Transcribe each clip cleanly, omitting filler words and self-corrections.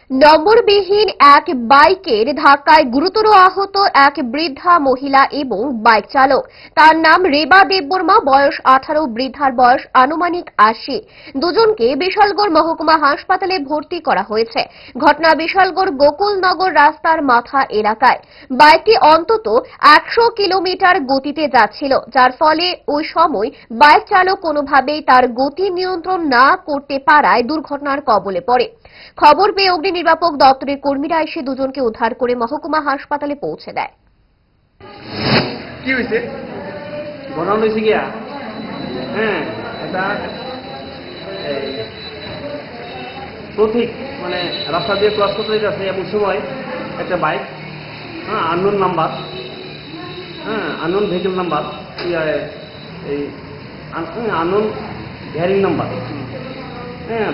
নম্বরবিহীন এক বাইকের ধাক্কায় গুরুতর আহত এক বৃদ্ধা মহিলা এবং বাইক চালক। তার নাম রেবা দেববর্মা, বয়স 18, বৃদ্ধার বয়স আনুমানিক 80। দুজনকে বিশালগড় মহকুমা হাসপাতালে ভর্তি করা হয়েছে। ঘটনা বিশালগড় গোকুলনগর রাস্তার মাথা এলাকায়। বাইকটি অন্তত 100 কিলোমিটার গতিতে যাচ্ছিল, যার ফলে ওই সময় বাইক চালক কোনোভাবেই তার গতি নিয়ন্ত্রণ না করতে পারায় দুর্ঘটনার কবলে পড়ে। খবর পেয়ে অগ্নি নির্বাপক দপ্তরের কর্মীরা এসে দুজনকে উদ্ধার করে মহকুমা হাসপাতালে পৌঁছে দেয়। কি হয়েছে? ঘটনা হয়েছে গিয়া এটা প্রতীক মানে রাস্তা দিয়ে ক্রস করতে যাচ্ছে এমন সময় একটা bike unknown number unknown vehicle number এই আননোন ভ্যারিং নাম্বার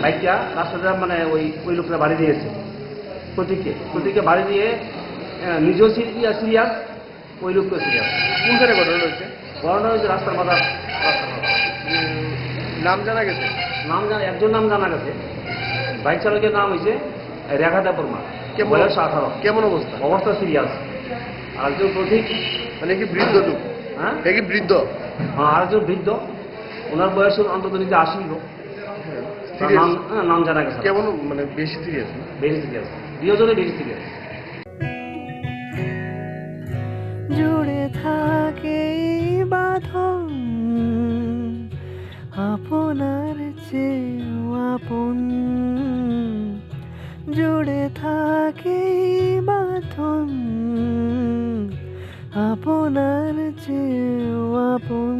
বাইকটা রাস্তাটা মানে ওই লোকটা বাড়ি দিয়েছে প্রতীককে বাড়ি দিয়ে নিজেও সিরিয়াস, ওই লোকটা সিরিয়াস। কোন জায়গায় ঘটনা হয়েছে? ঘটনা হয়েছে রাস্তার মাথা। নাম জানা গেছে? একজন নাম জানা গেছে। বাইক চালকের নাম হয়েছে রেখা দেববর্মা, বয়স 18। কেমন অবস্থা? অবস্থা সিরিয়াস। আরেকজন প্রতীক মানে কি বৃদ্ধ লোক? এ কি বৃদ্ধ? আরেকজন বৃদ্ধ, ওনার বয়স অন্তত নিচে 80 লোক। নাম জানা গেছে। কেমন মানে বেশি সিরিয়াস? বেশি সিরিয়াস, দুজনে বেশি সিরিয়াস। জুড়ে থাকে বাঁধন আপনার চেয়েও আপন, জুড়ে থাকে বাঁধন আপনার চেয়েও আপন,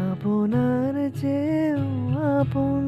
আপনার চেয়েও আপন।